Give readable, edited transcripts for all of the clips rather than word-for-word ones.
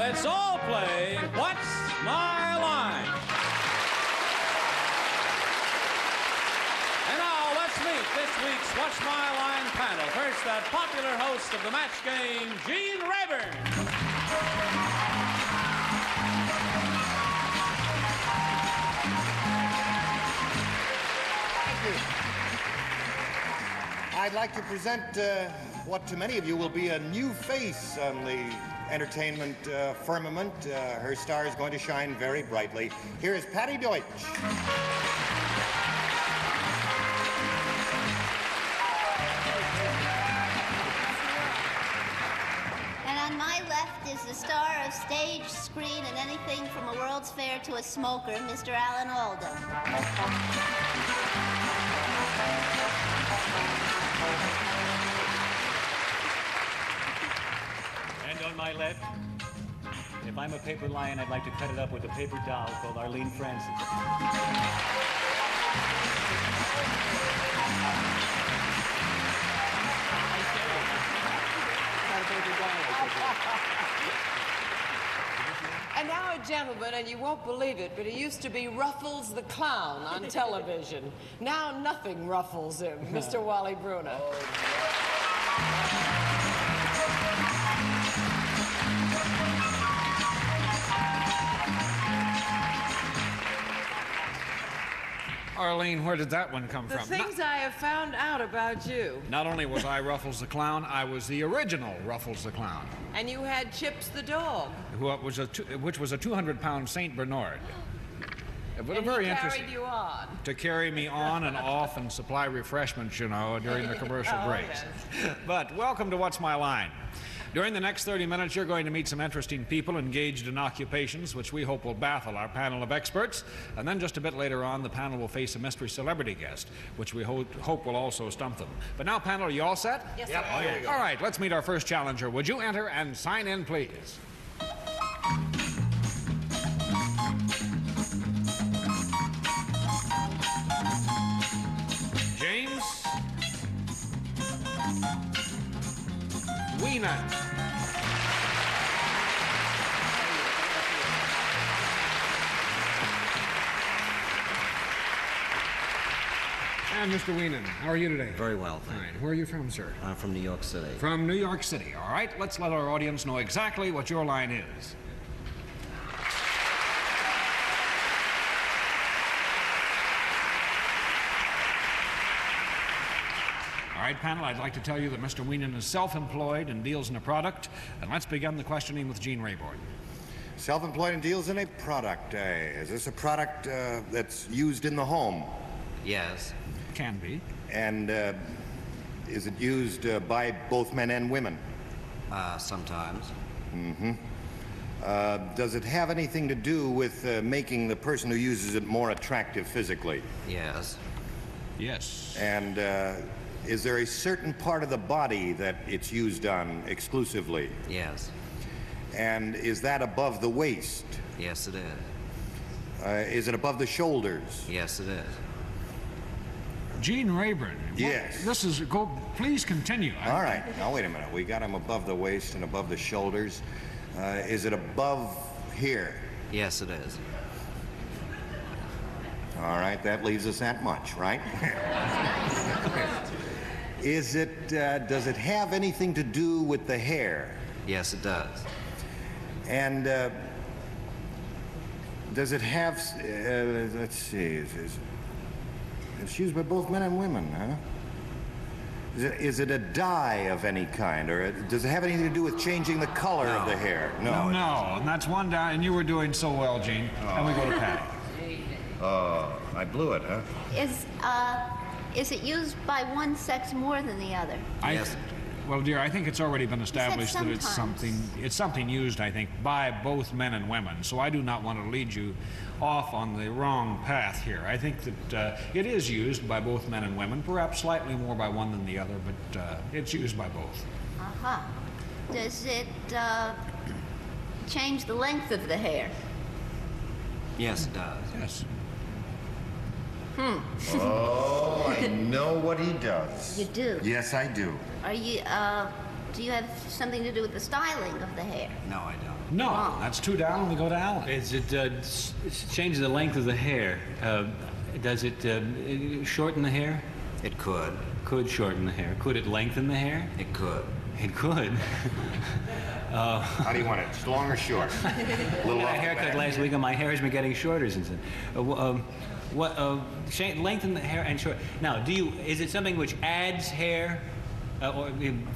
let's all play What's My Line? And now, let's meet this week's What's My Line panel. First, that popular host of the match game, Gene Rayburn. I'd like to present what to many of you will be a new face on the entertainment firmament. Her star is going to shine very brightly. Here is Patti Deutsch. And on my left is the star of stage, screen, and anything from a World's Fair to a smoker, Mr. Alda. And on my left, if I'm a paper lion, I'd like to cut it up with a paper doll called Arlene Francis. And now a gentleman, and you won't believe it, but he used to be Ruffles the Clown on television. Now nothing ruffles him, Mr. Wally Bruner. Arlene, where did that one come The from? things I have found out about you. Not only was I Ruffles the Clown, I was the original Ruffles the Clown. And you had Chips the dog. Which was a 200-pound Saint Bernard. But And very he interesting. carried you on. To carry me on and off and supply refreshments, you know, during the commercial Oh, breaks. yes. But welcome to What's My Line. During the next 30 minutes, you're going to meet some interesting people engaged in occupations which we hope will baffle our panel of experts. And then just a bit later on, the panel will face a mystery celebrity guest, which we hope will also stump them. But now, panel, are you all set? Yes, sir. All right, let's meet our first challenger. Would you enter and sign in, please? James Leonard. And Mr. Weenan, how are you today? Very well, thank All right, where are you from, sir? you. I'm from New York City. From New York City. All right, let's let our audience know exactly what your line is. All right, panel, I'd like to tell you that Mr. Weenan is self-employed and deals in a product. And let's begin the questioning with Gene Rayburn. Self-employed and deals in a product. Is this a product that's used in the home? Yes. Can be. And is it used by both men and women? Sometimes. Does it have anything to do with making the person who uses it more attractive physically? Yes. Yes. And is there a certain part of the body that it's used on exclusively? Yes. And is that above the waist? Yes, it is. Is it above the shoulders? Yes, it is. Gene Rayburn. Yes. Please continue. All right. Now, wait a minute. We got him above the waist and above the shoulders. Is it above here? Yes, it is. All right. That leaves us that much, right? Does it have anything to do with the hair? Yes, it does. And does it have, let's see, it's used by both men and women, huh? Is it a dye of any kind, or does it have anything to do with changing the color of the hair? No. No, and that's one down, and you were doing so well, Gene. And we go to Patti. Oh, I blew it, huh? Is it used by one sex more than the other? Yes. Well, dear, I think it's already been established that it's sometimes. something used, I think, by both men and women. So I do not want to lead you off on the wrong path here. I think that it is used by both men and women, perhaps slightly more by one than the other, but it's used by both. Uh-huh. Does it change the length of the hair? Yes, it does. Yes. Oh, I know what he does. You do? Yes, I do. Are you, Do you have something to do with the styling of the hair? No, I don't. No, that's two down. We go to Alan. It changes the length of the hair. Does it shorten the hair? It could. Could shorten the hair. Could it lengthen the hair? It could. It could. How do you want it? Long or short? I got a haircut last week and my hair has been getting shorter since then. Lengthen the hair and short. Now, is it something which adds hair, or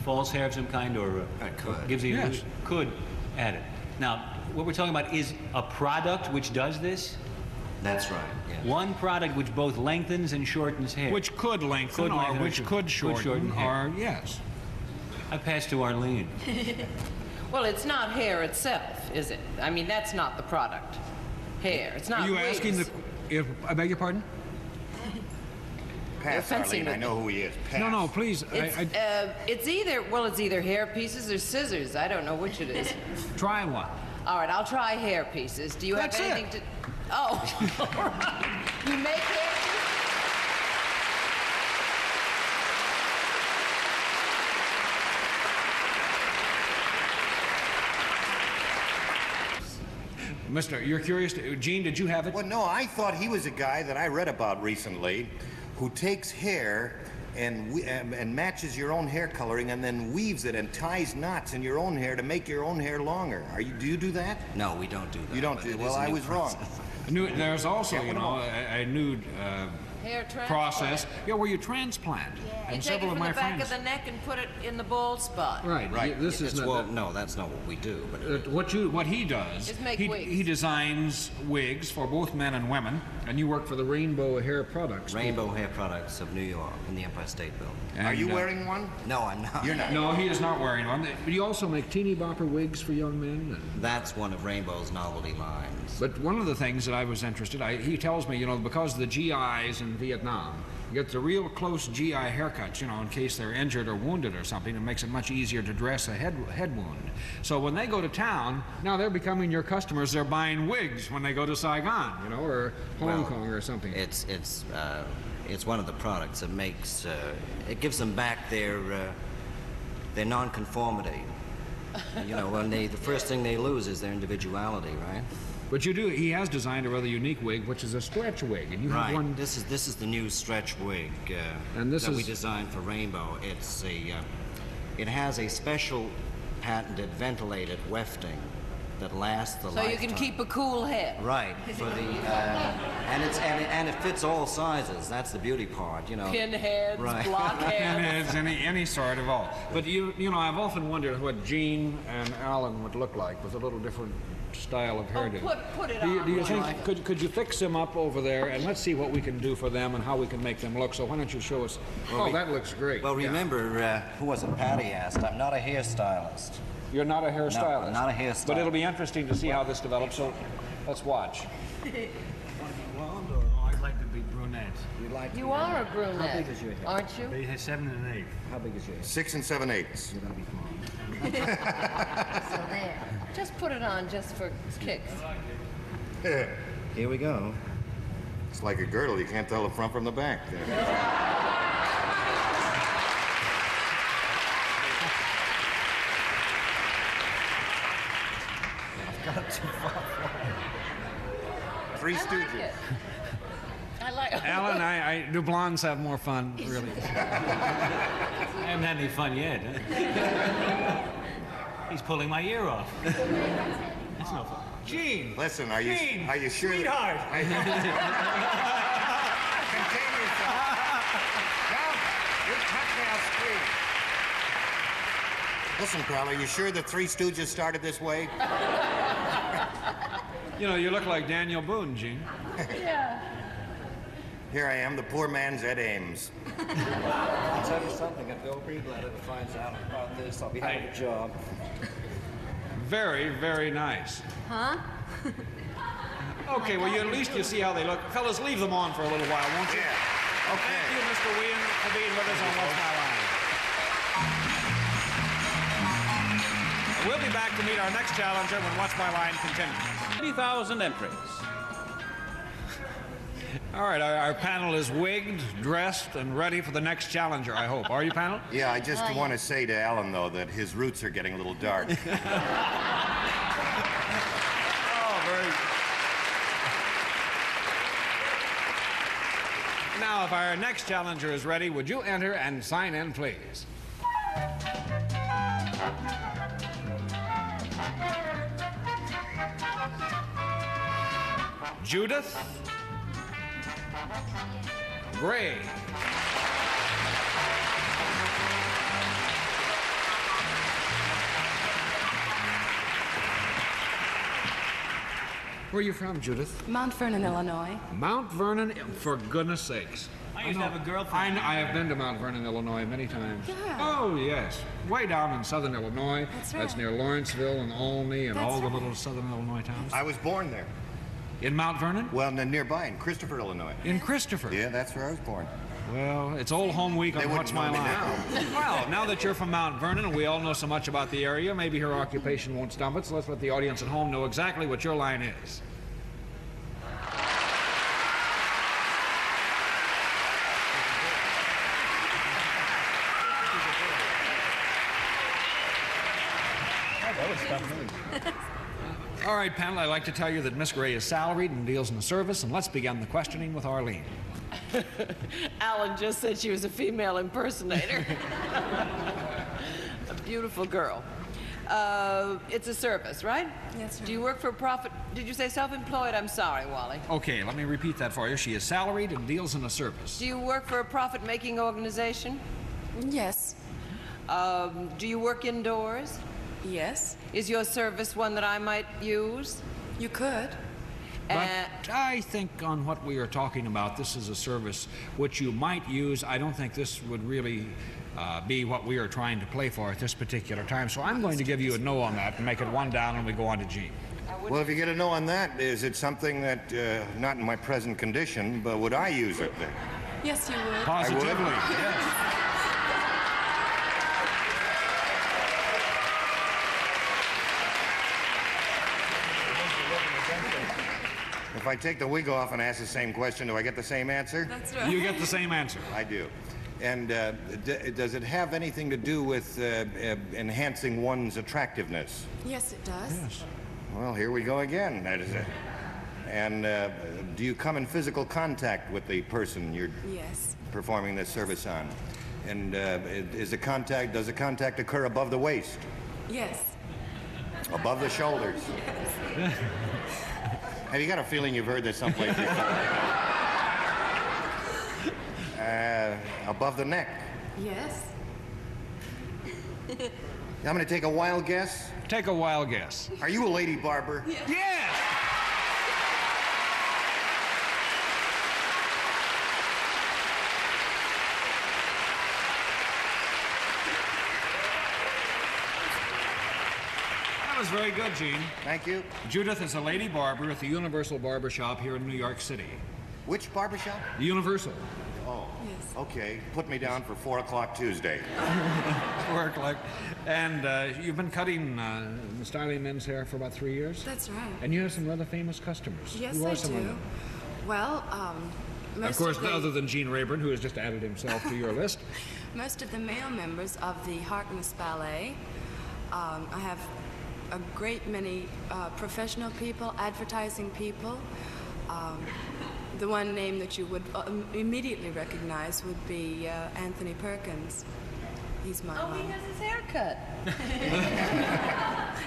false hair of some kind, or It could. gives you Yes. could add it? Now, what we're talking about is a product which does this. That's right, yes. One product which both lengthens and shortens hair. Which could lengthen, Could lengthen or or which should- could could shorten, shorten hair. or yes. I passed to Arlene. Well, it's not hair itself, is it? I mean, that's not the product. Hair. It's not Are you wigs. asking I beg your pardon? Pass, fencing Arlene. I with know who he is. Pass. No, please. It's either hair pieces or scissors. I don't know which it is. Try one. All right, I'll try hair pieces. Do you That's have it. anything to... Oh, all right. You make hair pieces? Mister, you're curious. Gene, did you have it? Well, no, I thought he was a guy that I read about recently who takes hair and matches your own hair coloring and then weaves it and ties knots in your own hair to make your own hair longer. Do you do that? No, we don't do that. You don't but do it Well, is a I new was wrong. process. There's also, Yeah, you what know, about- a new Hair transplant. process. Yeah, where you transplant. You And take it several of from my the back friends. of the neck and put it in the bald spot. Right. Right. This is No, that's not what we do. But what he does. Just make he, wigs. he designs wigs for both men and women, and you work for the Rainbow Hair Products. Rainbow Hair Products of New York in the Empire State Building. Are you And, wearing one? No, I'm not. You're not. No, he is not wearing one. But you also make teeny bopper wigs for young men. That's one of Rainbow's novelty lines. But one of the things that I was interested, he tells me, you know, because of the GIs in Vietnam, you get the real close GI haircuts, you know, in case they're injured or wounded or something. It makes it much easier to dress a head wound. So when they go to town, now they're becoming your customers. They're buying wigs when they go to Saigon, you know, or Hong Kong or something. It's one of the products that makes it gives them back their nonconformity. You know, when the first thing they lose is their individuality, right? But he has designed a rather unique wig, which is a stretch wig, and you have Right. one. This is the new stretch wig And this that we is- designed for Rainbow. It has a special patented ventilated wefting that lasts the So lifetime. you can keep a cool head. Right for and it fits all sizes. That's the beauty part, you know. Pinheads, Right. blockheads. And it's any sort of all. But you know, I've often wondered what Gene and Alan would look like with a little different style of hairdo. Put it Do you on. think could you fix them up over there, and let's see what we can do for them and how we can make them look? So why don't you show us? That looks great. Well, remember, who was it? Patti asked. I'm not a hairstylist. You're not a hairstylist. No, not a hairstylist. But it'll be interesting to see how this develops. So let's watch. I'd like to be brunette. You are a brunette, How big is your head? aren't you? They have 7 and 8. How big is your hair? 6 7/8. You're gonna be small. So there. Just put it on just for kicks. Here we go. It's like a girdle. You can't tell the front from the back. Three I like Stooges. it. I like it. Alan, do blondes have more fun? Really? I haven't had any fun yet. Huh? He's pulling my ear off. That's no fun. Gene. Listen, are you sure? Sweetheart. Contain yourself. Don't. You touch me, I'll scream. Listen, pal, are you sure the Three Stooges started this way? You know, you look like Daniel Boone, Gene. Yeah. Here I am, the poor man's Ed Ames. I'll tell you something. If Bill Breedletter finds out about this, I'll be out of a job. Very, very nice. Huh? Okay, well, at least you see how they look. Fellas, leave them on for a little while, won't you? Yeah. Okay. Thank you, Mr. William, for being with us on What's My Line. We'll be back to meet our next challenger when What's My Line continues. 80,000 entries. All right, our panel is wigged, dressed, and ready for the next challenger, I hope. Are you, panel? Yeah, I just want to say to Alan, though, that his roots are getting a little dark. Oh, very... Now, if our next challenger is ready, would you enter and sign in, please? Judith Gray. Where are you from, Judith? Mount Vernon, Illinois. Mount Vernon, for goodness sakes. I used to have a girlfriend. I have been to Mount Vernon, Illinois, many times. Yeah. Oh, yes. Way down in southern Illinois. That's right. That's near Lawrenceville and Olney and That's all the right. little southern Illinois towns. I was born there. In Mount Vernon? Well, nearby, in Christopher, Illinois. In Christopher? Yeah, that's where I was born. Well, it's Old Home Week They on wouldn't What's My know me Line. Well, now that you're from Mount Vernon and we all know so much about the area, maybe her occupation won't stump it, so let's let the audience at home know exactly what your line is. All right, panel, I'd like to tell you that Miss Gray is salaried and deals in the service, and let's begin the questioning with Arlene. Alan just said she was a female impersonator. A beautiful girl. It's a service, right? Yes, Do you work for a profit? Did you say self-employed? I'm sorry, Wally. Okay, let me repeat that for you. She is salaried and deals in a service. Do you work for a profit-making organization? Yes. Do you work indoors? Yes. Is your service one that I might use? You could. But I think on what we are talking about, this is a service which you might use. I don't think this would really be what we are trying to play for at this particular time. So I'm going to give you a no on that and make it one down, and we go on to Gene. Well, if you get a no on that, is it something that, not in my present condition, but would I use it then? Yes, you would. Positively. Yes. If I take the wig off and ask the same question, do I get the same answer? That's right. You get the same answer. I do. And does it have anything to do with enhancing one's attractiveness? Yes, it does. Yes. Well, here we go again. That is it. And do you come in physical contact with the person you're Yes. performing this service on? And does the contact occur above the waist? Yes. Above the shoulders? Yes. Have you got a feeling you've heard this someplace before? Above the neck? Yes. I'm going to take a wild guess. Take a wild guess. Are you a lady barber? Yes! That was very good, Gene. Thank you. Judith is a lady barber at the Universal Barber Shop here in New York City. Which barbershop? The Universal. Oh, Yes. okay. Put me down for 4 o'clock Tuesday. Work like. And you've been cutting and styling men's hair for about 3 years? That's right. And you have some rather famous customers. Yes, Who are I some of do. them? Well, Of course, other than Gene Rayburn, who has just added himself to your list. most of the male members of the Harkness Ballet. I have a great many professional people, advertising people. The one name that you would immediately recognize would be Anthony Perkins. He's my Oh, he mom. has his haircut.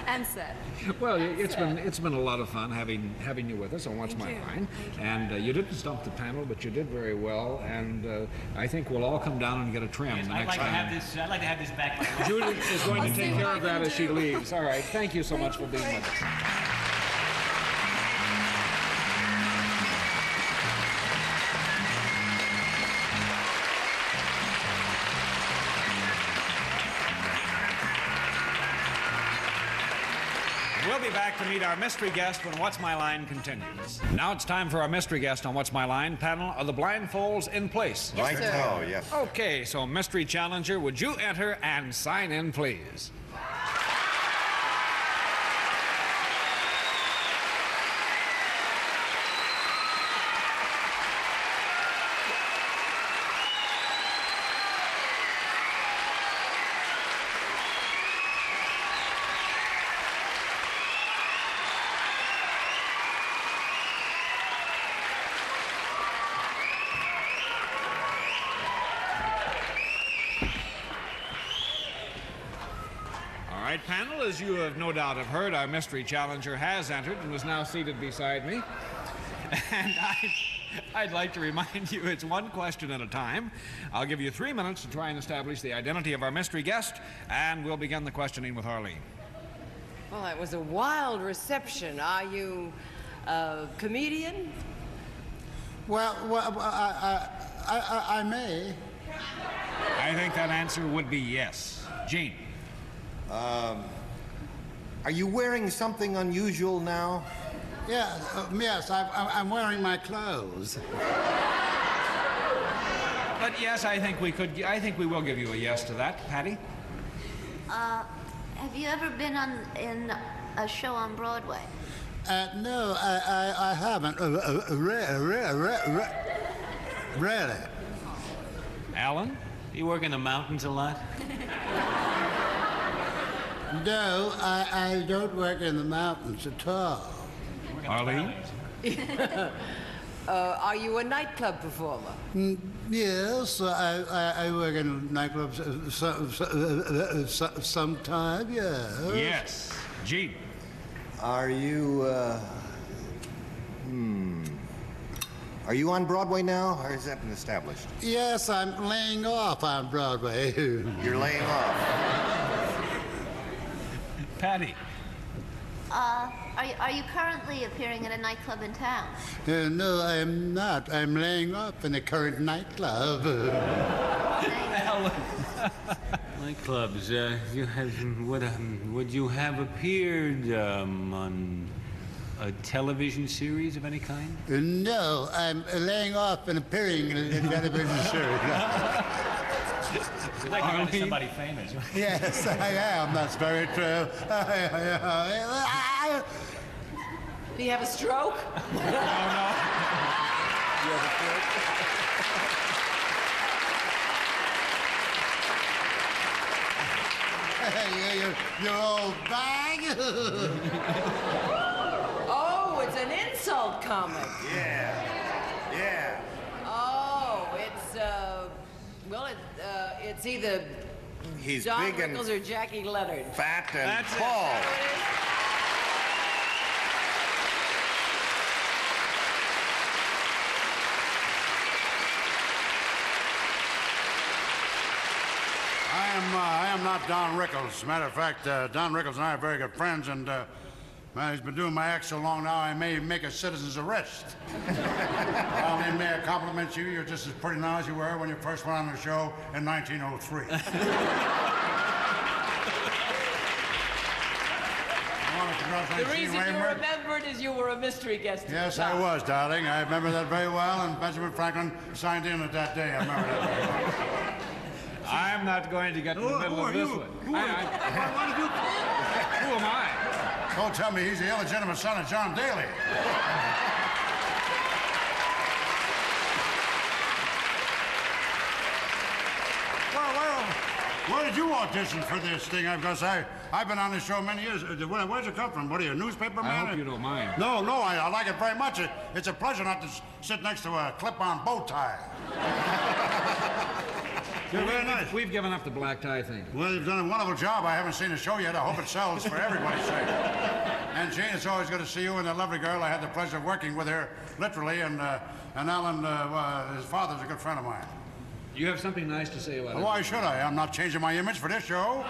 And set. Well, it's been a lot of fun having you with us on What's Thank My you. Line. Thank you. And you didn't stump the panel, but you did very well. And I think we'll all come down and get a trim the I'd next like to time. have this. I'd like to have this back. Judith is going to I'll see take what care I of that can as she do. leaves. All right. Thank you so much for being with us. We'll be back to meet our mystery guest when What's My Line continues. Now it's time for our mystery guest on What's My Line panel. Are the blindfolds in place? Right now, yes. Okay, so mystery challenger, would you enter and sign in, please? right, panel, as you have no doubt have heard, our mystery challenger has entered and is now seated beside me. And I'd like to remind you it's one question at a time. I'll give you 3 minutes to try and establish the identity of our mystery guest, and we'll begin the questioning with Arlene. Well, it was a wild reception. Are you a comedian? Well, I may. I think that answer would be yes. Gene. Are you wearing something unusual now? Yeah, yes, I'm wearing my clothes. But yes, I think we will give you a yes to that. Patti? Have you ever been in a show on Broadway? No, I haven't. Really? Alan? You work in the mountains a lot? No, I don't work in the mountains at all. Arlene? Are you a nightclub performer? Yes, I work in nightclubs sometime, yeah. Yes. Gene? Are you on Broadway now, or has that been established? Yes, I'm laying off on Broadway. You're laying off. Patti? Are you currently appearing at a nightclub in town? No, I am not. I'm laying off in the current nightclub. Nightclubs, would you have appeared on a television series of any kind? No, I'm laying off and appearing in a television series. You'd like to go to somebody famous. Yes, I am. That's very true. Do you have a stroke? No. You have a stroke? You old bag. Oh, it's an insult comic. Yeah. Oh, it's either He's John big and Rickles or Jackie Leonard. fat and That's it. tall. I am not Don Rickles. Matter of fact, Don Rickles and I are very good friends, and he's been doing my act so long now, I may make a citizen's arrest. Arlene, may I compliment you? You're just as pretty now as you were when you first went on the show in 1903. The reason you remembered is you were a mystery guest. Yes, I was, darling. I remember that very well, and Benjamin Franklin signed in at that day. I remember that very well. I'm not going to get in the middle of this one. Who am I? Don't tell me he's the illegitimate son of John Daly. Well, where did you audition for this thing? Because I've been on this show many years. Where's it come from? What are you, a newspaper man? I hope you don't mind. No, I like it very much. It's a pleasure not to sit next to a clip-on bow tie. You're very nice. We've given up the black tie thing. Well, you've done a wonderful job. I haven't seen the show yet. I hope it sells for everybody's sake. And Jane, it's always good to see you and that lovely girl. I had the pleasure of working with her, literally, and Alan, his father's a good friend of mine. You have something nice to say about it. Why should I? I'm not changing my image for this show.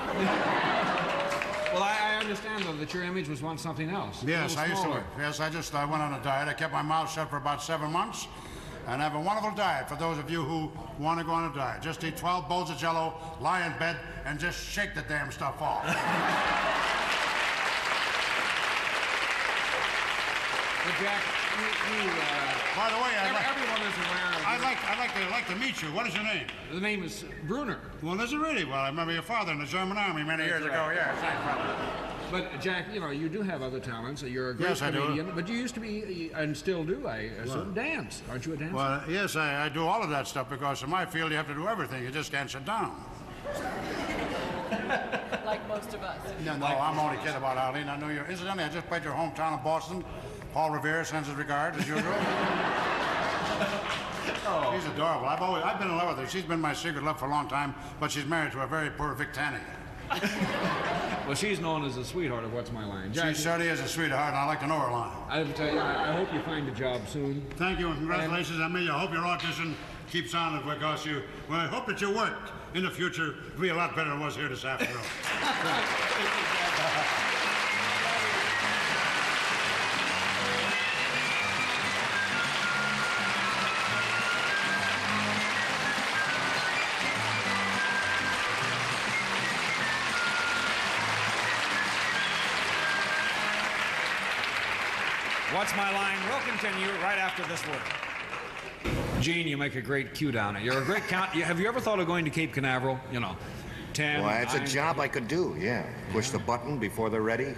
Well, I understand, though, that your image was once something else. Yes, I used to. Yes, I went on a diet. I kept my mouth shut for about 7 months. And have a wonderful diet for those of you who want to go on a diet. Just eat 12 bowls of Jell-O, lie in bed, and just shake the damn stuff off. But Jack, by the way, everyone is aware of I'd like to meet you. What is your name? The name is Brunner. Well, is it really? Well, I remember your father in the German army many years ago. Yeah, thanks, brother. But, Jack, you do have other talents. You're a great comedian. But you used to be, and still do, I assume, dance. Aren't you a dancer? Well, yes, I do all of that stuff because in my field you have to do everything. You just can't sit down. Like most of us. No, I'm only kidding about Arlene. I know you. Incidentally, I just played your hometown of Boston. Paul Revere sends his regards, as usual. Oh. She's adorable. I've been in love with her. She's been my secret love for a long time, but she's married to a very poor Vic Tanny. Well, she's known as the sweetheart of What's My Line. She certainly is a sweetheart, and I like to know her line. I have to tell you, I hope you find a job soon. Thank you, and congratulations on me. I hope your audition keeps on it because well, I hope that your work in the future will be a lot better than it was here this afternoon. What's My Line will continue right after this word. Gene, you make a great cue down. You're a great count. Have you ever thought of going to Cape Canaveral? You know, 10. Well, it's a job I could do, yeah. Push the button before they're ready.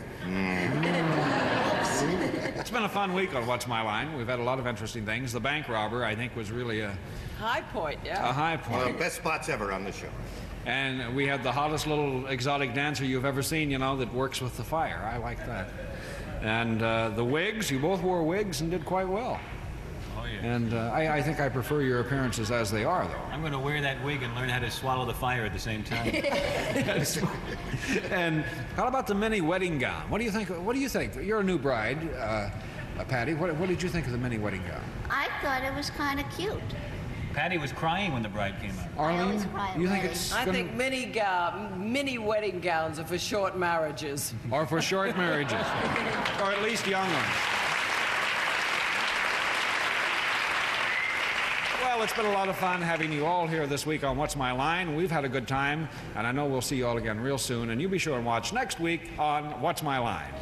It's been a fun week on What's My Line. We've had a lot of interesting things. The bank robber, I think, was really a High point, yeah. high point. Best spots ever on the show. And we had the hottest little exotic dancer you've ever seen, you know, that works with the fire. I like that. And the wigs, you both wore wigs and did quite well. Oh, yeah. And I think I prefer your appearances as they are, though. I'm going to wear that wig and learn how to swallow the fire at the same time. And how about the mini wedding gown? What do you think? What do you think? You're a new bride, Patti. What did you think of the mini wedding gown? I thought it was kind of cute. Patti was crying when the bride came out. Arlene, cry you think wedding. it's I think mini wedding gowns are for short marriages. or for short marriages, or at least young ones? Well, it's been a lot of fun having you all here this week on What's My Line. We've had a good time, and I know we'll see you all again real soon. And you be sure and watch next week on What's My Line.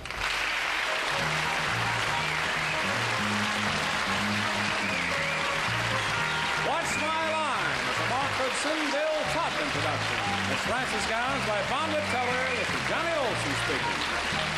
What's My Line is a Mark Goodson, Bill Todman production. It's Francis Gowns by Bonded Color. This is Johnny Olson speaking.